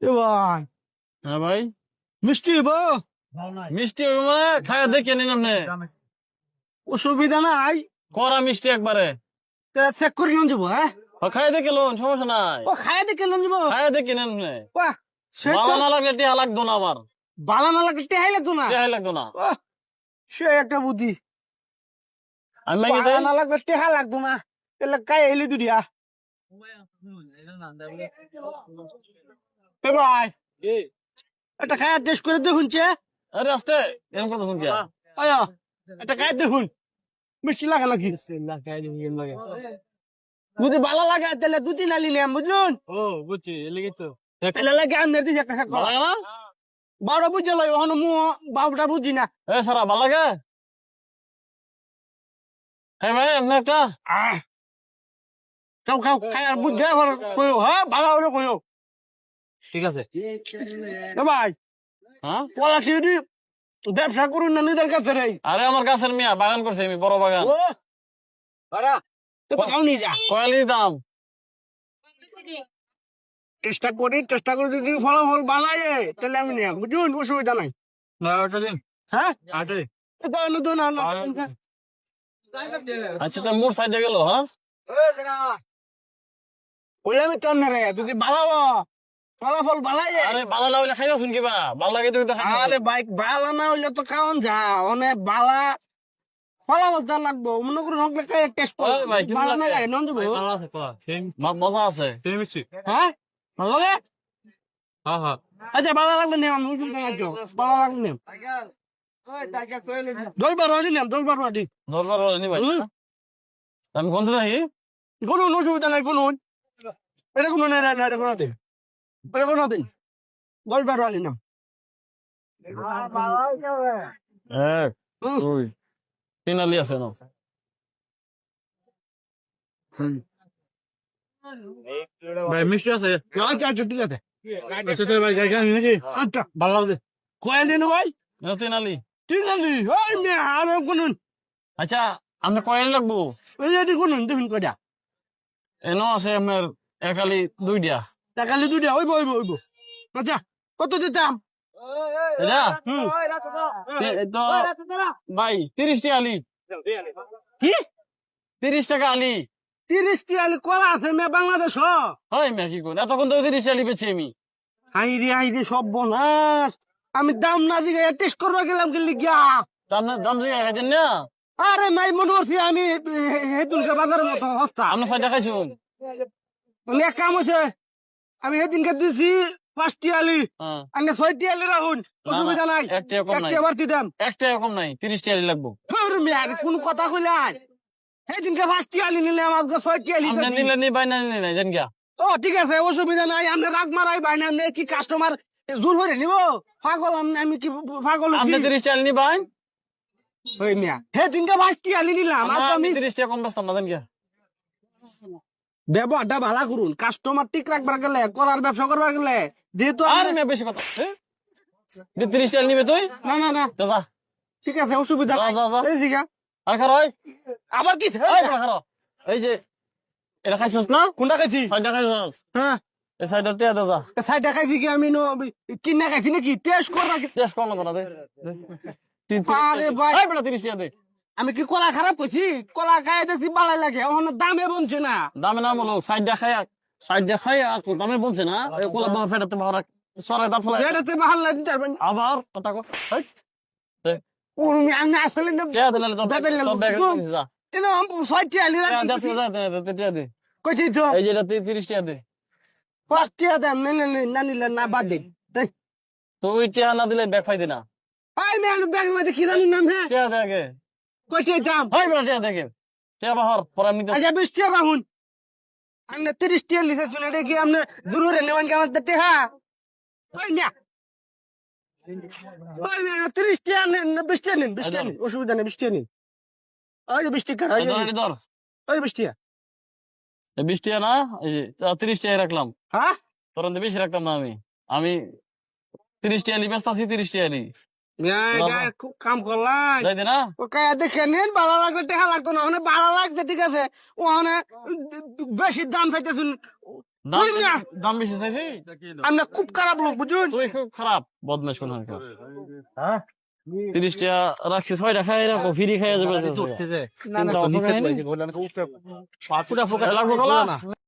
এ ভাই হ্যাঁ ভাই, মিষ্টি হইবো? মিষ্টি হবে মানে খায়া দেখে নিন আপনি। অসুবিধা নাই, কড়া মিষ্টি একবারে। চেক করে নিয়ে যাবো। হ্যাঁ, খায়া দেখে লোন, সমস্যা নাই। ও খাই দেখে নিয়ে যাবো। খায়া দেখে নেন আপনি। বাহ, সে তো ভালো না লাগলে টিয়া লাগতো না আমার। বালা না লাগলে টেহাই লাগতো না। টিয়া লাগতো না। বাহ, সে একটা বুদ্ধি। আমি মাইকে বালা দেই। না লাগলে টেহা লাগতো না, এলে কাই এলি দুডিয়া। এ ভাই, একটা খায় টেস্ট করে দেখুন চে। আরে আস্তে, এরকম কথা শুনছি। আয়া, একটা খায় দেখুন মিষ্টি লাগা নাকি। যদি ভালো লাগে তাহলে দু তিন আলি নিলাম, বুঝুন। ও বুঝছি, এলিগে তো। এলে লাগে আন্নের দিকে একটা খাক ভালো লাগে না? বারো বুঝে লই ওখানে মু বাবুটা বুঝি না। এ সারা ভালো লাগে? হ্যাঁ ভাই, আপনি একটা। আহ, খাও খাও খাই আর বুঝে কইও। হ্যাঁ, ভালো করে কইও। ঠিক আছে। এ ভাই, হ্যাঁ? পলাশি ব্যবসা করুন না নিজের কাছে রে। আরে আমার গাছের মিয়া বাগান করছি আমি, বড় বাগান। ও বাড়া, তো খাও নিয়ে যা। কয়ালি দাম। চেষ্টা করি যদি ফলাফল বানায় তাহলে আমি নিয়ে বুঝুন, অসুবিধা নাই। দিন। হ্যাঁ, আটে। এটা নতুন আচ্ছা, তো মোর সাইডে গেল, হ্যাঁ? ওই আমি তোর না রে, যদি বালাবো ফলাফল বানায়। আরে বালা না হইলে খাইবা শুন কিবা, বালা লাগে তুই তো খাই। আরে বাইক বালা না হইলে তো খাওয়ান যা অনেক বালা ফলাফল যা লাগবো মনে করুন হকলে খাই টেস্ট করো। ওই ভাই, কিছু বালা না লাগে? লাগে নন যাবো। ভালো আছে, কোয়া। মজা আছে। হ্যাঁ, ভালো লাগে। হ্যাঁ হ্যাঁ। আচ্ছা, ভালো লাগলে নেম আমি ভালো লাগলে নেম 10-12 দিন নেম 10-12 দিন ধরবার বলে নি ভাই। আমি কোন দিন আহি? কোনো অসুবিধা নাই কোনো। এটা কোনো নাই না, এটা কোনো দিন, এটা কোনো দিন 10-12 দিন নেম। এক, দুই, তিন আলি আছে না? ভাই মিষ্টি আছে? আচ্ছা আচ্ছা, ঠিক আছে। আচ্ছা ভাই, জায়গা নিয়েছি। আচ্ছা, ভালো লাগছে। কয়েল দিন ভাই, তিন আলি। ঠিক আছে। ওই মেয়ে আরো কোনো আচ্ছা, আমরা কয়েল লাগবো? ওই এটি কোনো দেখুন কয়টা এনো আছে আপনার এক আলি দুইটা। টাকালি দুইটা হইব হইব হইব। আচ্ছা, কত দিতাম? এটা তো ভাই 30 টাকা আলি। কি 30 টাকা আলি। 30টি আলি কলা আছে মেয়ে বাংলাদেশ। হয় মেয়ে, কি করে এতক্ষণ তো 30 আলি বেছি আমি। হাই রে সব বনাস, আমি দাম না দিকে টেস্ট করবা গেলাম গেলি গিয়া। দাম দিয়ে খাইতেন না? আরে মাই মনে করছি আমি হেতুলকে বাজারের মতো হস্তা। আমরা 6 টাকা খাইছুন। এক কাম হয়েছে, আমি সেদিনকে দিছি 5টি আলি, হ্যাঁ। আমি 6টি আলি রাখুন, অসুবিধা নাই। এক টাকা কম নাই। একটি আবার দিতাম। এক টাকা কম নাই, 30 টাকা আলি লাগবো। কোন কথা কইলাই? সেদিনকে 5টি আলি নিলে আমার 6টি আলি আপনি দিছি। নিলে নি বাইনা নিলে নাই জান গিয়া। ও ঠিক আছে, অসুবিধা নাই। আপনি রাগ মারাই বাইনা কি কাস্টমার জোর হয়ে নিব? পাগল আমি কি পাগল আপনি 30 টাকা আলি নি বাইন? ওই মিয়া সেদিনকে 5টি আলি নিলাম। আর আমি আমি 30 টাকা কম বেচতাম না জান গিয়া। ব্যবহারটা ভালো করুন, কাস্টমার ঠিক রাখবার গেলে কলার ব্যবসা করবার গেলে যেহেতু আরে মেয়ে বেশি কথা। 30 টাকা নিবে তুই? না না না, তো যা। ঠিক আছে, অসুবিধা নাই। যা, যা। এই জিগা আর খারো হয়? আবার কি খারো। এই যে এটা খাইছস না? কোনটা খাইছি? 6 টাকা খাইছস। হ্যাঁ, এই সাইডে টিয়া দে যা। 60 টাকা খাইছি কি আমি কিনা খাইছি নাকি টেস্ট করবা? টেস্ট কর না তোরা দে। আরে ভাই, এই বেটা 30 টাকা দে। আমি কি কলা খারাপ করছি? কলা খাই দেখছি ভালো লাগে, ওখানে দামে বলছে না। দামে না বলো, সাইডে খাই আর দামে বলছে না। এই কোলা বাবা ফেটাতে ভাড়া সরাই দাঁত ফেলাই। এটাতে ভালো লাগে তারপর আবার কথা কো। এই দে। আমি আসলে না টিয়া দিলে তো দাদালে তো ব্যাগ দিস যা। এনো 6টি আলি টিয়া দে রাখছি। দে টিয়া দে। কইছি তো এই যে এটা 30 টাকা দে। 5টি দাম না নিলে না বাদ দিন। তুই টিয়া না দিলে ব্যাগ পাইতে না। আই মেন ব্যাগ মধ্যে কি জানি নাম হ্যাঁ, টিয়া দে আগে। কইছি দাম। এই বেটা টিয়া দেখে। টিয়া বাহর পরে আমি তো আচ্ছা 20টি রাখুন। আপনি 30টি লিখে শুনে দেখি আপনি জরুরি নেওয়ান কেমন দেখতে। হ্যাঁ, ওই না ওই 30টি নেন, 20টি নেন, 20টি নেন, অসুবিধা নেই, 20টি নেন। ওই 20টি কার এই ধর, এই ধর। ওই 20টি। এই 20 টাকা না, এই যে 30 টাকা রাখলাম। হ্যাঁ, তোর বেশি রাখতাম না আমি। আমি 30 টাকা লি বেচতাছি, 30 টাকা লি। খুব কাম করলাই। যাই দে না। ওকে দেখে নিন, ভালো লাগলে টাকা লাগতো না। ওখানে ভালো লাগছে ঠিক আছে, ওখানে বেশি দাম চাইতেছেন। দাম ওই না। দাম বেশি চাইছি আমরা খুব খারাপ লোক বুঝুন। তুই খুব খারাপ বদমাশ কোন 30 টাকা রাখছি 6 টাকা খাই রাখো ফ্রি খাইয়া যাবে না, না, চিন্তা ভাবনা নিচে হয়নি? বলছি, বললাম, পুরা ফোকা লাগবো কলা